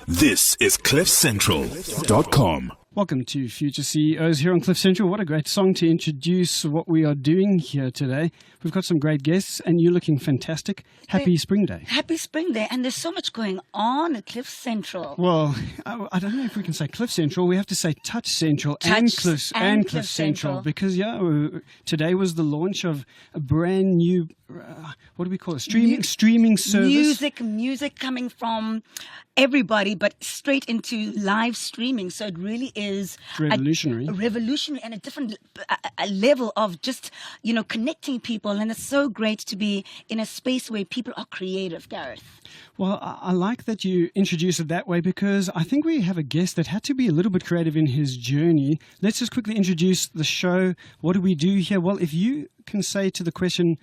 This is CliffCentral.com. Welcome to Future CEOs here on CliffCentral. What a great song to introduce what we are doing here today. We've got some great guests and you're looking fantastic. Happy Spring Day. Happy Spring Day. And there's so much going on at CliffCentral. Well, I don't know if we can say Cliff Central. We have to say Touch Central and Cliff Central because, today was the launch of a brand new, what do we call it? Streaming service. Music coming from everybody, but straight into live streaming. So it really is revolutionary and a different a level of just, connecting people. And it's so great to be in a space where people are creative, Gareth. Well, I like that you introduce it that way because I think we have a guest that had to be a little bit creative in his journey. Let's just quickly introduce the show. What do we do here? Well, if you can say to the question,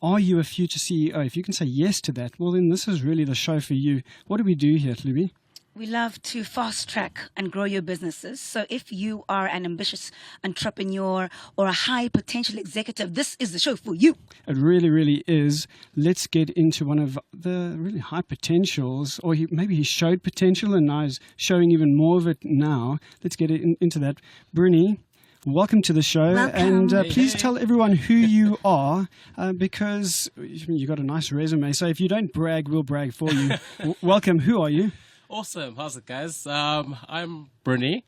are you a future CEO? If you can say yes to that, well, then this is really the show for you. What do we do here, Luby? We love to fast track and grow your businesses. So if you are an ambitious entrepreneur or a high potential executive, this is the show for you. It really, really is. Let's get into one of the really high potentials, or maybe he showed potential and now is showing even more of it now. Let's get into that. Brinny, welcome to the show. Welcome. And please tell everyone who you are because you've got a nice resume. So if you don't brag, we'll brag for you. Welcome. Who are you? Awesome. How's it, guys? I'm Brinny.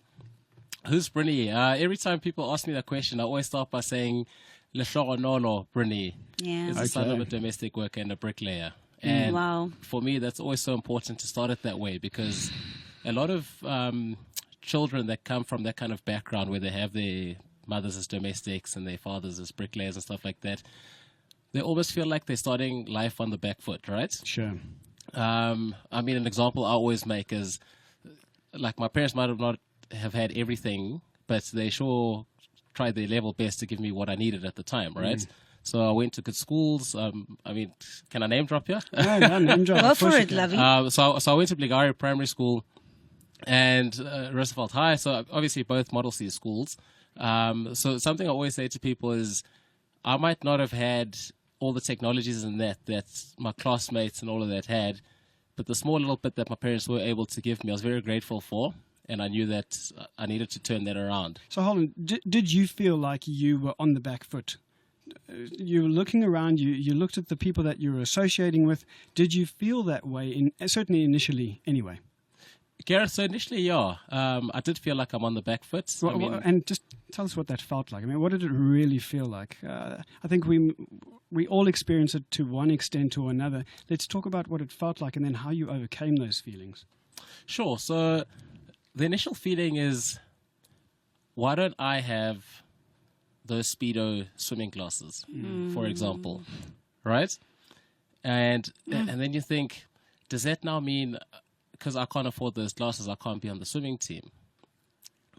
Who's Brinny? Every time people ask me that question, I always start by saying, Lehlogonolo Brinny is the son of a domestic worker and a bricklayer. And for me, that's always so important to start it that way because a lot of children that come from that kind of background where they have their mothers as domestics and their fathers as bricklayers and stuff like that, they almost feel like they're starting life on the back foot, right? Sure. An example I always make is, like, my parents might not have had everything, but they sure tried their level best to give me what I needed at the time, right? So I went to good schools. Can I name drop here? No, name drop. Go for it, lovey. So I went to Bligari Primary School and Roosevelt High, so obviously both Model C schools. So something I always say to people is, I might not have had all the technologies and that my classmates and all of that had, but the small little bit that my parents were able to give me, I was very grateful for, and I knew that I needed to turn that around. So hold on, did you feel like you were on the back foot? You were looking around, you looked at the people that you were associating with. Did you feel that way, certainly initially anyway? Gareth, so initially, yeah. I did feel like I'm on the back foot. And just tell us what that felt like. I mean, what did it really feel like? I think we all experience it to one extent or another. Let's talk about what it felt like and then how you overcame those feelings. Sure. So the initial feeling is, why don't I have those Speedo swimming glasses, for example, right? And then you think, does that now mean, because I can't afford those glasses, I can't be on the swimming team?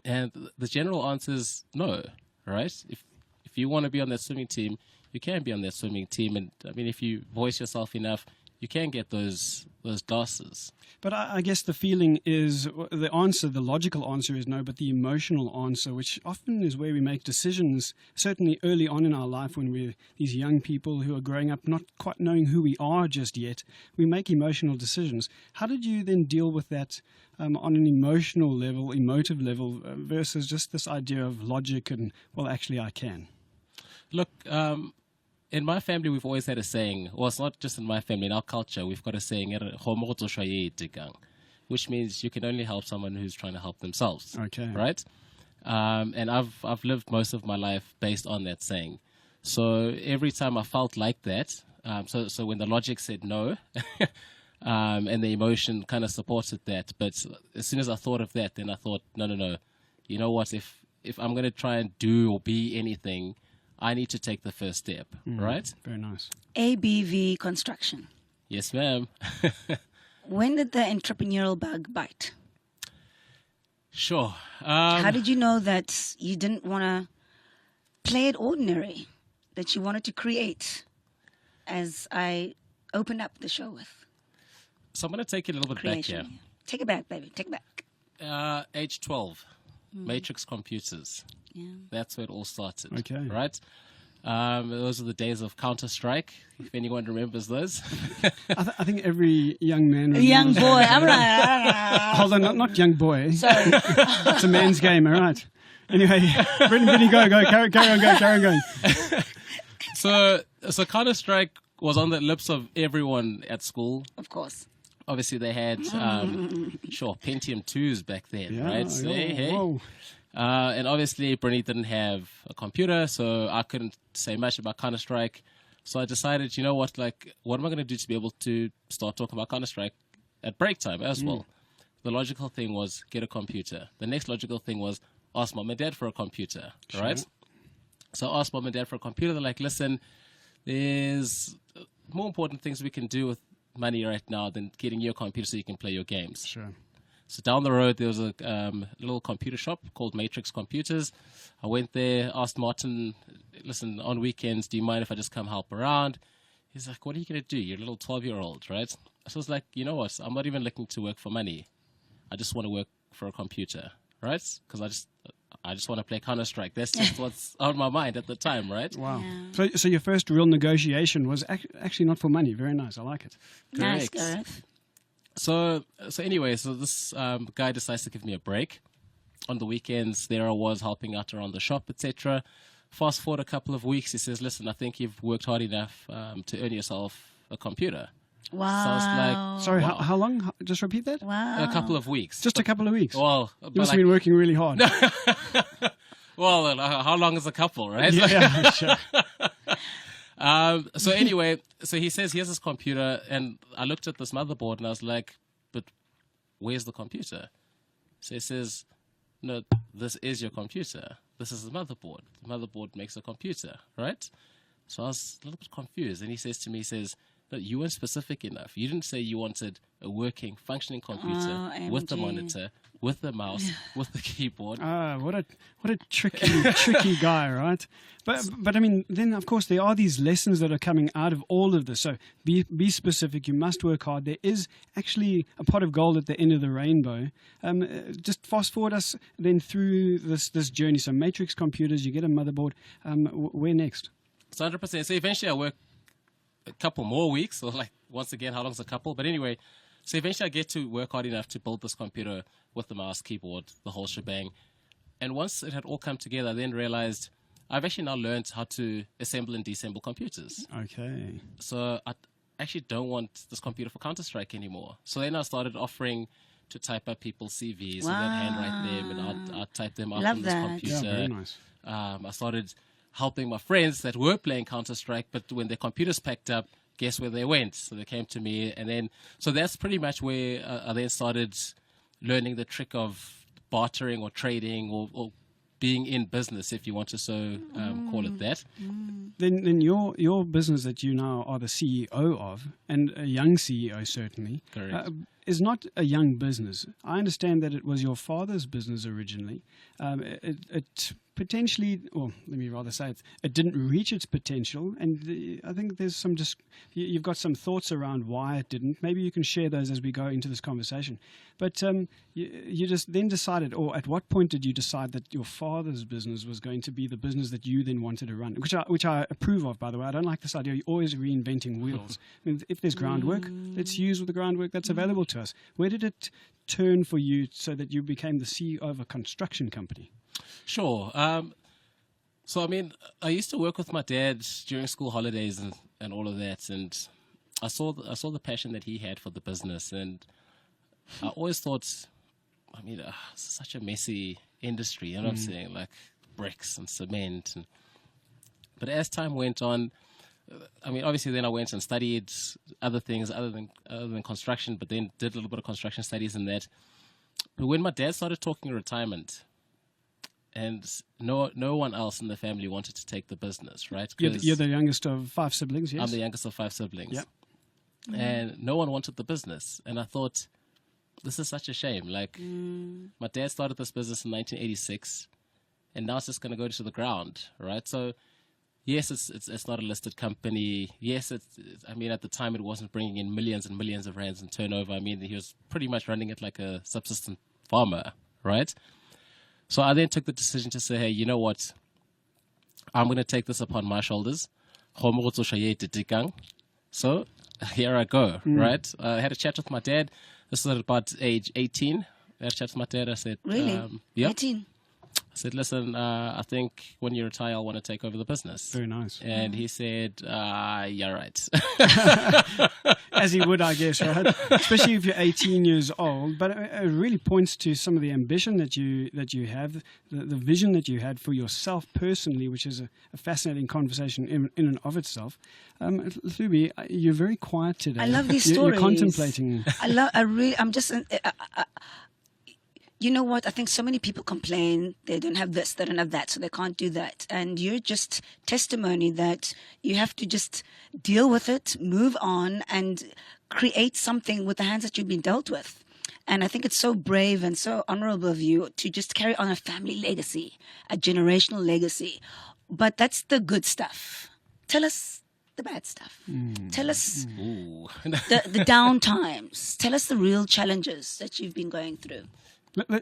And the general answer is no, right? If you want to be on that swimming team, you can be on that swimming team. And I mean, if you voice yourself enough, you can get those glasses. But I guess the feeling is, the logical answer is no, but the emotional answer, which often is where we make decisions, certainly early on in our life when we're these young people who are growing up, not quite knowing who we are just yet, we make emotional decisions. How did you then deal with that on an emotive level, versus just this idea of logic and, well, actually I can? Look, in my family, we've always had a saying. Well, it's not just in my family. In our culture, we've got a saying, which means you can only help someone who's trying to help themselves. Okay. Right? And I've lived most of my life based on that saying. So every time I felt like that, so when the logic said no, and the emotion kind of supported that, but as soon as I thought of that, then I thought, no. You know what? If I'm going to try and do or be anything, I need to take the first step, right? Very nice. ABV construction. Yes, ma'am. When did the entrepreneurial bug bite? Sure. How did you know that you didn't want to play it ordinary, that you wanted to create, as I opened up the show with? So I'm going to take it a little bit Creation. back here. Take it back, baby. Take it back. Age 12, Matrix computers. Yeah. That's where it all started. Okay. Right? Those are the days of Counter-Strike, if anyone remembers those. I think every young man. A young remembers boy. that. I'm like, Hold on, not young boy. sorry. It's a man's game, all right. Anyway, Brinny, go, carry on going. So Counter-Strike was on the lips of everyone at school. Of course. Obviously, they had, Pentium 2s back then, right? So, hey. Whoa. And obviously, Brinny didn't have a computer, so I couldn't say much about Counter-Strike. So I decided, you know what, what am I going to do to be able to start talking about Counter-Strike at break time as well? The logical thing was get a computer. The next logical thing was ask mom and dad for a computer, right? So I asked mom and dad for a computer. They're like, listen, there's more important things we can do with money right now than getting you a computer so you can play your games. Sure. So down the road, there was a little computer shop called Matrix Computers. I went there, asked Martin, listen, on weekends, do you mind if I just come help around? He's like, what are you going to do? You're a little 12-year-old, right? So I was like, you know what? I'm not even looking to work for money. I just want to work for a computer, right? Because I just want to play Counter-Strike. That's just what's on my mind at the time, right? Wow. Yeah. So your first real negotiation was actually not for money. Very nice. I like it. Nice, Correct. Gareth. So anyway, this guy decides to give me a break. On the weekends, there I was helping out around the shop, etc. Fast forward a couple of weeks, he says, listen, I think you've worked hard enough to earn yourself a computer. Wow. So I was like, Sorry, wow. how long? Just repeat that. Wow. A couple of weeks. Just a couple of weeks. Well, You must have been working really hard. well, how long is a couple, right? Yeah, sure. So anyway, so he says, here's his computer. And I looked at this motherboard and I was like, but where's the computer? So he says, no, this is your computer. This is the motherboard. The motherboard makes a computer, right? So I was a little bit confused. And he says to me, no, you weren't specific enough. You didn't say you wanted a working, functioning computer with the OMG. monitor, with the mouse, with the keyboard. What a tricky guy, right? But I mean, then of course there are these lessons that are coming out of all of this. So be specific. You must work hard. There is actually a pot of gold at the end of the rainbow. Just fast forward us then through this journey. So Matrix Computers, you get a motherboard. Where next? It's 100%. So eventually I work a couple more weeks, or once again, how long's a couple? But anyway, so eventually I get to work hard enough to build this computer with the mouse, keyboard, the whole shebang. And once it had all come together, I then realized I've actually now learned how to assemble and disassemble computers. Okay. So I actually don't want this computer for Counter-Strike anymore. So then I started offering to type up people's CVs and then handwrite them, and I'd type them up Love on this that. computer. Yeah, very nice. I started helping my friends that were playing Counter-Strike, but when their computers packed up, guess where they went? So they came to me, and then so that's pretty much where I then started learning the trick of bartering or trading or being in business, if you want to call it that. Then your business that you now are the CEO of, and a young CEO certainly, Correct. is not a young business. I understand that it was your father's business originally. It potentially, or let me rather say it didn't reach its potential, and I think there's you've got some thoughts around why it didn't. Maybe you can share those as we go into this conversation. But you just then decided, or at what point did you decide that your father's business was going to be the business that you then wanted to run? Which I approve of, by the way. I don't like this idea. You're always reinventing wheels. I mean, if there's groundwork, let's use the groundwork that's available to us. Where did it turn for you so that you became the CEO of a construction company? Sure. So, I mean, I used to work with my dad during school holidays and all of that, and I saw the passion that he had for the business, and I always thought, I mean, it's such a messy industry, you know what I'm saying, like bricks and cement. But as time went on, I mean, obviously then I went and studied other things other than construction, but then did a little bit of construction studies and that. But when my dad started talking retirement, and no one else in the family wanted to take the business, right? You're the youngest of 5 siblings, yes? I'm the youngest of 5 siblings. Yep. And no one wanted the business. And I thought, this is such a shame. Like, my dad started this business in 1986, and now it's just going to go to the ground, right? So, yes, it's not a listed company. Yes, I mean, at the time, it wasn't bringing in millions and millions of rands in turnover. I mean, he was pretty much running it like a subsistence farmer, right? So I then took the decision to say, hey, you know what? I'm going to take this upon my shoulders. So here I go, right? I had a chat with my dad. This was at about age 18. I had a chat with my dad. I said, Really? yeah. 18? I said, listen, I think when you retire, I want to take over the business. Very nice. And he said, yeah, right. As he would, I guess, right? Especially if you're 18 years old. But it really points to some of the ambition that you have, the vision that you had for yourself personally, which is a fascinating conversation in and of itself. Hlubi, you're very quiet today. I love these You're stories. contemplating. I'm just... you know what? I think so many people complain they don't have this, they don't have that, so they can't do that. And you're just testimony that you have to just deal with it, move on, and create something with the hands that you've been dealt with. And I think it's so brave and so honorable of you to just carry on a family legacy, a generational legacy. But that's the good stuff. Tell us the bad stuff. Tell us the down times. Tell us the real challenges that you've been going through.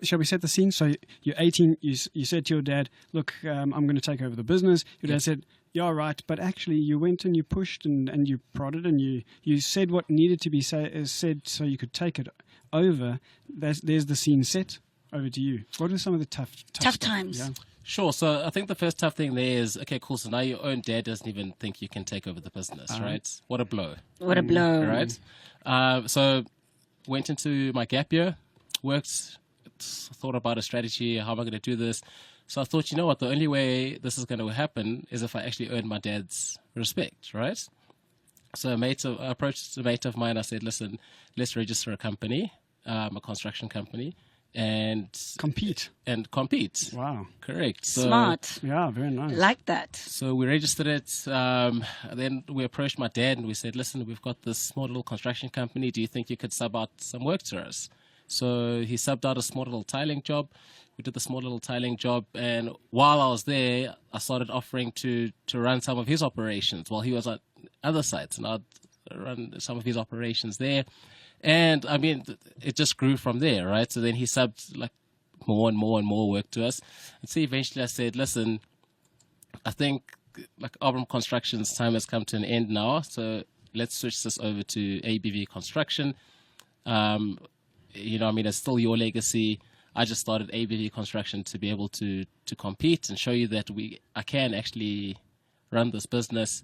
Shall we set the scene? So you're 18, you said to your dad, look, I'm going to take over the business. Your dad said, yeah, right. But actually you went and you pushed and you prodded and you said what needed to be said so you could take it over. There's the scene set. Over to you. What are some of the tough times? Yeah. Sure. So I think the first tough thing there is, okay, cool. So now your own dad doesn't even think you can take over the business, right? What a blow. What a blow. Right? So went into my gap year, worked, thought about a strategy. How am I going to do this? So I thought, you know what? The only way this is going to happen is if I actually earn my dad's respect, right? So I approached a mate of mine. I said, listen, let's register a company, a construction company, and compete. Wow. Correct. So, smart. Yeah, very nice. Like that. So we registered it. Then we approached my dad and we said, listen, we've got this small little construction company. Do you think you could sub out some work to us? So he subbed out a small little tiling job. We did the small little tiling job. And while I was there, I started offering to run some of his operations while he was at other sites. And I'd run some of his operations there. And I mean, it just grew from there, right? So then he subbed like more and more and more work to us. And so eventually I said, listen, I think like Auburn Construction's time has come to an end now. So let's switch this over to ABV Construction. You know, I mean, it's still your legacy. I just started ABV Construction to be able to compete and show you that I can actually run this business.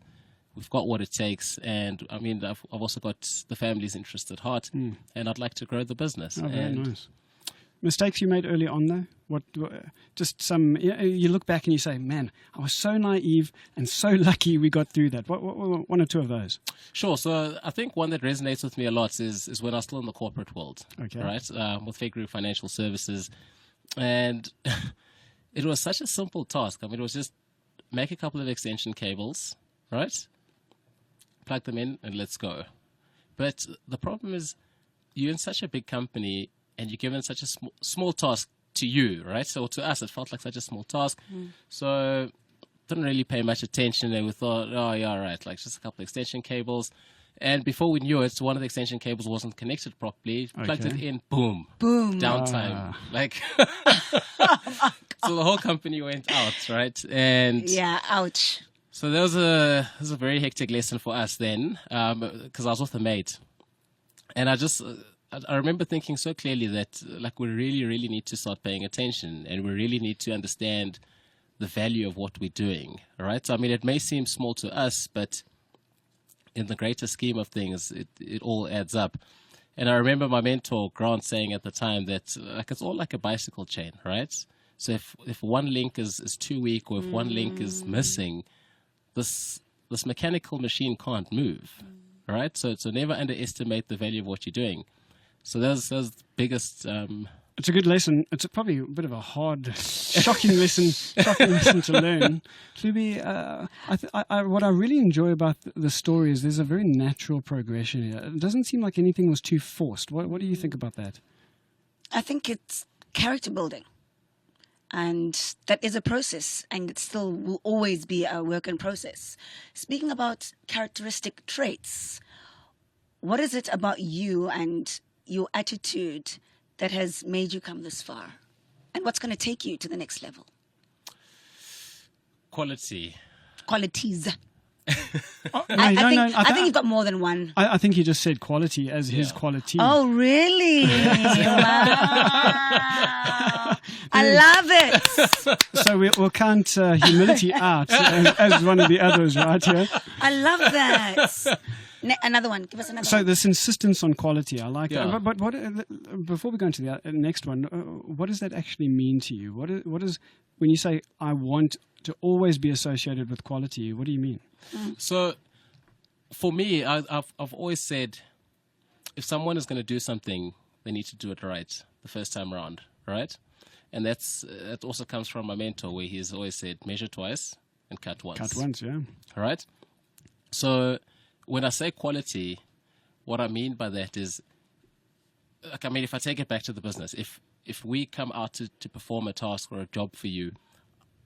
We've got what it takes, and I mean, I've also got the family's interest at heart, and I'd like to grow the business. Oh, very nice. Mistakes you made early on, though? What just some, you look back and you say, man, I was so naive and so lucky we got through that. What one or two of those? Sure. So I think one that resonates with me a lot is when I was still in the corporate world, right? With Fedgroup Financial Services. And it was such a simple task. I mean, it was just make a couple of extension cables, right? Plug them in and let's go. But the problem is you're in such a big company and you're given such a small task to you, right? So to us, it felt like such a small task. So didn't really pay much attention. And we thought, oh, yeah, right, like just a couple of extension cables. And before we knew it, one of the extension cables wasn't connected properly. Plugged it in, boom. Downtime. Like, so the whole company went out, right? And yeah, ouch. So that was a very hectic lesson for us then, because I was with a mate. And I remember thinking so clearly that like we really, really need to start paying attention and we really need to understand the value of what we're doing, right? So, I mean, it may seem small to us, but in the greater scheme of things, it all adds up. And I remember my mentor, Grant, saying at the time that like it's all like a bicycle chain, right? So if one link is too weak or if one link is missing, this mechanical machine can't move, right? So never underestimate the value of what you're doing. So that's the biggest. It's a good lesson. It's probably a bit of a hard, shocking lesson to learn. Hlubi, what I really enjoy about the story is there's a very natural progression here. It doesn't seem like anything was too forced. What do you think about that? I think it's character building. And that is a process, and it still will always be a work in process. Speaking about characteristic traits, what is it about you and your attitude that has made you come this far? And what's going to take you to the next level? Quality. Qualities. Oh, no, I no, think, no, I think you've got more than one. I think he just said quality as his quality. Oh, really? Wow. I love it. So we'll count humility out as one of the others right here. I love that. Another one. Give us another So one. this insistence on quality, I like Yeah. that. But what, before we go into the next one, what does that actually mean to you? What is when you say, I want to always be associated with quality, what do you mean? So, for me, I've always said, if someone is going to do something, they need to do it right the first time around, right? And that also comes from my mentor, where he's always said, measure twice and cut once. Cut once, yeah. All right? So, when I say quality, what I mean by that is, like, I mean, if I take it back to the business, if we come out to perform a task or a job for you,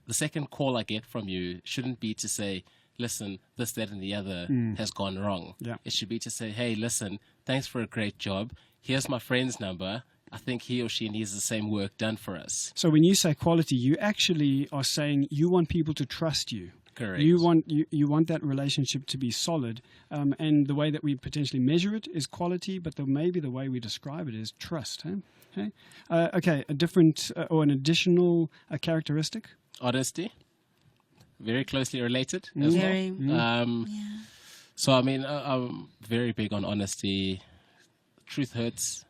the second call I get from you shouldn't be to say, listen, this, that, and the other has gone wrong. Yeah. It should be to say, hey, listen, thanks for a great job. Here's my friend's number. I think he or she needs the same work done for us. So when you say quality, you actually are saying you want people to trust you. Correct. You want that relationship to be solid, and the way that we potentially measure it is quality, but maybe the way we describe it is trust. Okay, okay, a different or an additional characteristic. Honesty. Very closely related as Very. well. So, I mean, I'm very big on honesty. Truth hurts.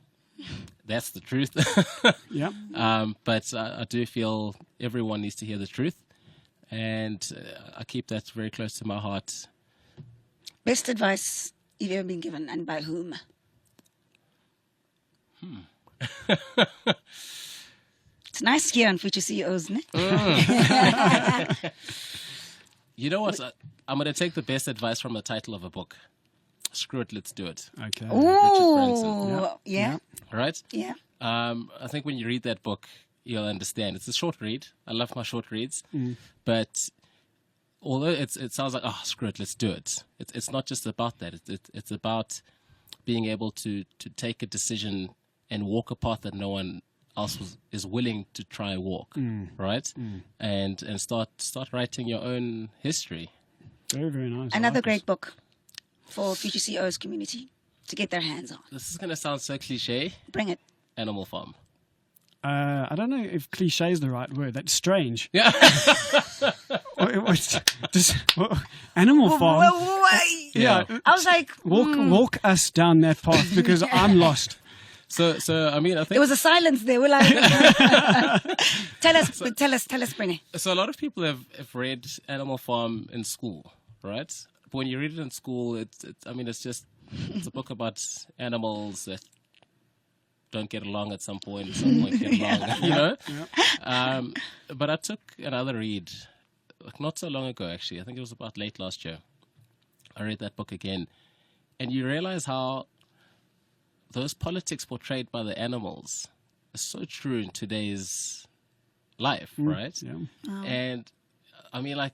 That's the truth. Yeah. But I do feel everyone needs to hear the truth. And I keep that very close to my heart. Best advice you've ever been given, and by whom? It's nice here on Future CEOs, isn't it? You know what? I'm going to take the best advice from the title of a book. Screw it, let's do it. Okay. Ooh, yeah, All right? yeah. I think when you read that book, you'll understand. It's a short read. I love my short reads. But although it sounds like, oh, screw it, let's do it. It's not just about that. It's about being able to take a decision and walk a path that no one else is willing to try and walk, right? And start writing your own history. Very, very nice. I Another like great book for Future CEOs community to get their hands on. This is going to sound so cliche. Bring it. Animal Farm. I don't know if cliche is the right word. That's strange. Yeah. Animal Farm. Wait. Yeah. I was like, Walk us down that path because I'm lost. So I mean, I think there was a silence there. We're like, tell us, Brinny. so. A lot of people have read Animal Farm in school, right? But when you read it in school, it's a book about animals that don't get along at some point get along, you know? Yeah. But I took another read, like not so long ago, actually. I think it was about late last year. I read that book again. And you realize how those politics portrayed by the animals are so true in today's life, right? Yeah. And I mean, like,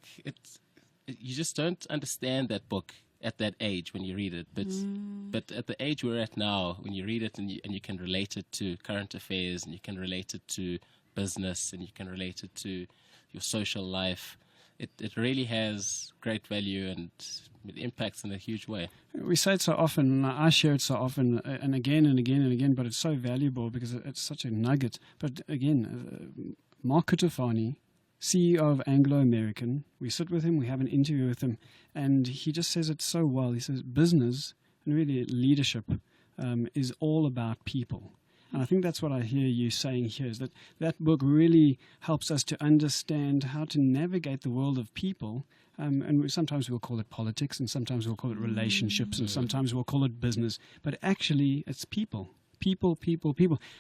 you just don't understand that book at that age when you read it, but at the age we're at now, when you read it and you can relate it to current affairs, and you can relate it to business, and you can relate it to your social life, it really has great value, and it impacts in a huge way. We say it so often, and I share it so often, and again and again and again, but it's so valuable because it's such a nugget. But again, Mark Kutafani, CEO of Anglo American, we sit with him, we have an interview with him, and he just says it so well. He says business and really leadership is all about people. And I think that's what I hear you saying here, is that book really helps us to understand how to navigate the world of people. And sometimes we'll call it politics, and sometimes we'll call it relationships, and sometimes we'll call it business. But actually, it's people. People.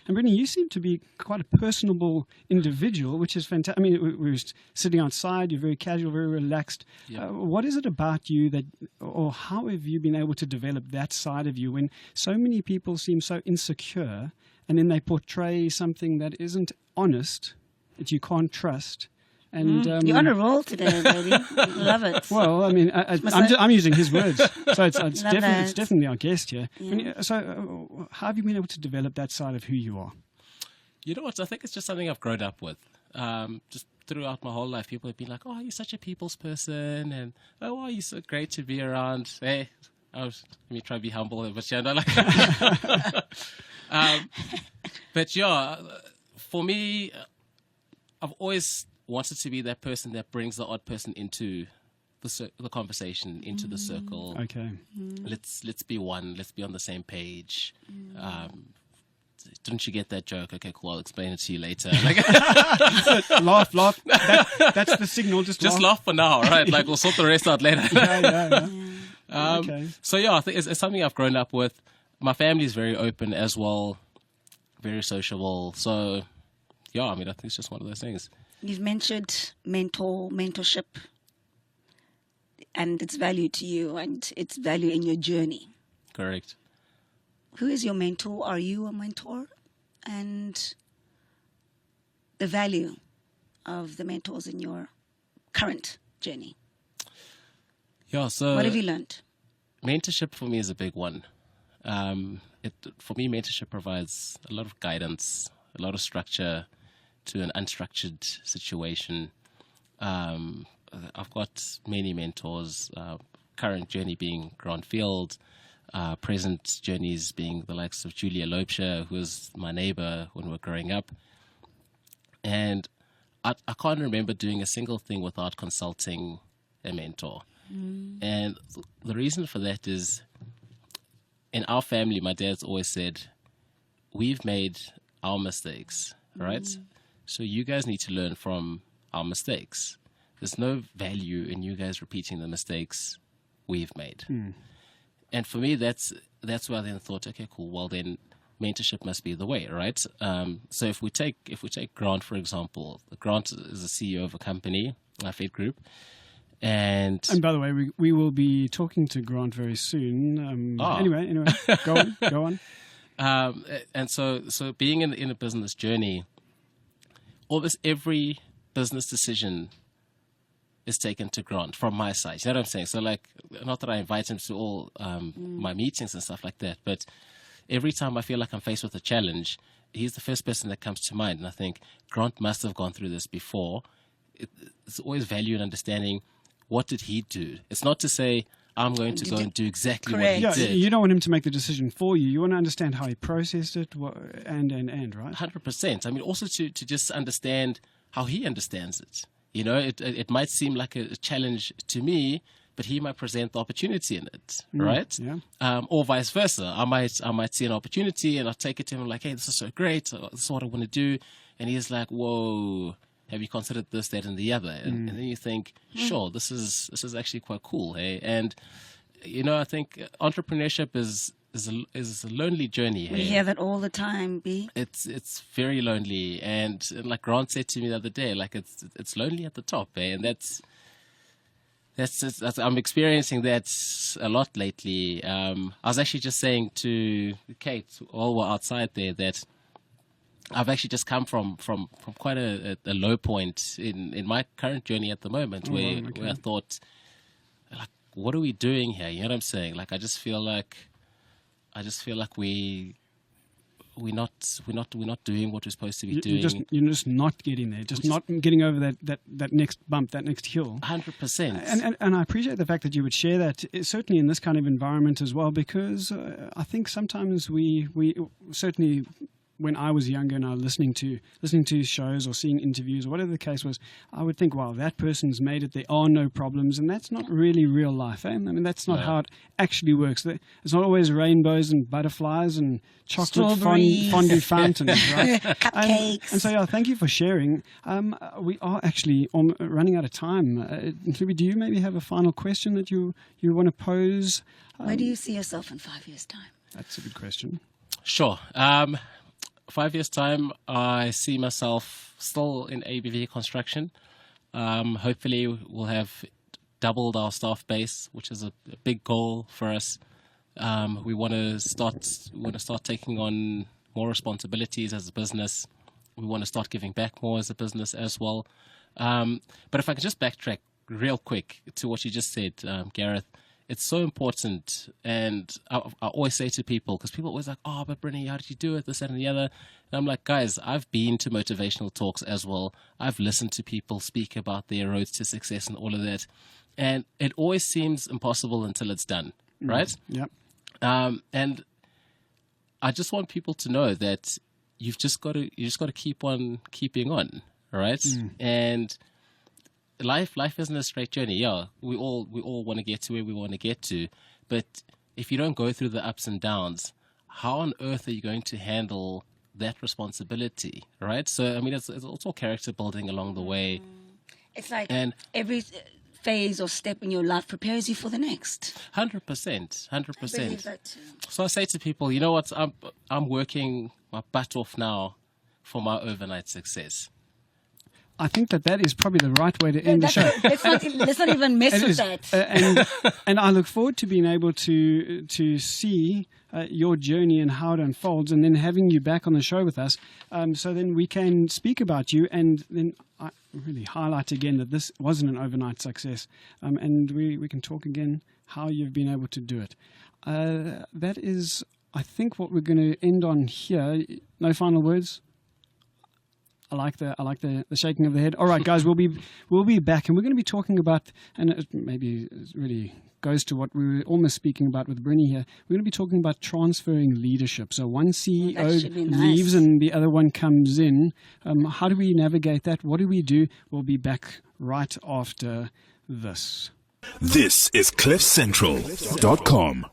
And Brinny, you seem to be quite a personable individual, which is fantastic. I mean, we were sitting outside, you're very casual, very relaxed. Yeah. What is it about you or how have you been able to develop that side of you when so many people seem so insecure, and then they portray something that isn't honest, that you can't trust? And You're on a roll today, baby. Love it. well, I mean, I'm using his words, so it's Love definitely our guest here. Yeah. So, how have you been able to develop that side of who you are? You know what? I think it's just something I've grown up with. Just throughout my whole life, people have been like, "Oh, you're such a people's person," and "Oh, you're so great to be around." Hey, let me try to be humble, but yeah, no, like. But yeah, for me, I've always wanted to be that person that brings the odd person into the conversation, into the circle. Okay. Let's be one. Let's be on the same page. Didn't you get that joke? Okay, cool. I'll explain it to you later. Like, Laugh. That's the signal. Just laugh for now, right? Like, we'll sort the rest out later. Yeah. Okay. So yeah, I think it's something I've grown up with. My family is very open as well, very sociable. So yeah, I mean, I think it's just one of those things. You've mentioned mentorship, and its value to you and its value in your journey. Correct. Who is your mentor? Are you a mentor? And the value of the mentors in your current journey. Yeah, so What have you learned? mentorship for me is a big one. For me, mentorship provides a lot of guidance, a lot of structure to an unstructured situation. I've got many mentors, current journey being Grant Field, present journeys being the likes of Julia Loebscher, who was my neighbor when we were growing up. And I can't remember doing a single thing without consulting a mentor. And the reason for that is, in our family, my dad's always said, we've made our mistakes, right? So you guys need to learn from our mistakes. There's no value in you guys repeating the mistakes we've made. And for me, that's where I then thought, okay, cool. Well, then mentorship must be the way, right? So if we take Grant, for example, Grant is the CEO of a company, Fedgroup. And by the way, we will be talking to Grant very soon. Anyway, go on. And so being in a business journey, almost every business decision is taken to Grant from my side. You know what I'm saying? So, like, not that I invite him to all my meetings and stuff like that, but every time I feel like I'm faced with a challenge, he's the first person that comes to mind. And I think Grant must have gone through this before. It's always value in understanding, what did he do? It's not to say, I'm going to go and do exactly what he did. You don't want him to make the decision for you. You want to understand how he processed it, and right? 100%. I mean, also to just understand how he understands it. You know, it might seem like a challenge to me, but he might present the opportunity in it, right? Yeah. Or vice versa. I might see an opportunity and I'll take it to him like, hey, this is so great. This is what I want to do. And he's like, whoa, have you considered this, that, and the other? And then you think, sure, this is actually quite cool, hey? And, you know, I think entrepreneurship is a lonely journey. We hear that all the time, B. It's very lonely, and like Grant said to me the other day, like it's lonely at the top, and that's I'm experiencing that a lot lately. I was actually just saying to Kate, while we're outside there, that I've actually just come from quite a low point in my current journey at the moment, where I thought, like, what are we doing here? You know what I'm saying? Like, I just feel like we're not doing what we're supposed to be doing. You're just not getting there. Just not getting over that next bump, that next hill. 100%. And I appreciate the fact that you would share that, certainly in this kind of environment as well, because I think sometimes we certainly, when I was younger and I was listening to shows or seeing interviews or whatever the case was, I would think, wow, that person's made it. There are no problems, and that's not really real life. I mean, that's not how it actually works. It's not always rainbows and butterflies and chocolate fondue fountains, right? Cupcakes. And so, yeah, thank you for sharing. We are actually running out of time. Do you maybe have a final question that you want to pose? Where do you see yourself in 5 years' time? That's a good question. Sure. 5 years' time, I see myself still in ABV construction. Hopefully, we'll have doubled our staff base, which is a big goal for us. We want to start taking on more responsibilities as a business. We want to start giving back more as a business as well. But if I could just backtrack real quick to what you just said, Gareth, it's so important. And I always say to people, because people are always like, oh, but Brinny, how did you do it? This, that, and the other. And I'm like, guys, I've been to motivational talks as well. I've listened to people speak about their roads to success and all of that. And it always seems impossible until it's done, right? Yep. And I just want people to know that you just got to keep on keeping on, right? And life isn't a straight journey. Yeah, we all want to get to where we want to get to, but if you don't go through the ups and downs, how on earth are you going to handle that responsibility, right? So I mean, it's also character building along the way. It's like And every phase or step in your life prepares you for the next. 100%. I believe that too. So I say to people, you know what? I'm working my butt off now for my overnight success. I think that is probably the right way to end the show. Let's not even mess It with is. that. And I look forward to being able to see your journey and how it unfolds, and then having you back on the show with us, so then we can speak about you, and then I really highlight again that this wasn't an overnight success, and we can talk again how you've been able to do it. That is, I think, what we're going to end on here. No final words. I like the shaking of the head. All right, guys, we'll be back, and we're going to be talking about, and it maybe really goes to what we were almost speaking about with Brinny here. We're going to be talking about transferring leadership. So one CEO should be nice. leaves and the other one comes in. How do we navigate that? What do we do? We'll be back right after this. This is CliffCentral.com.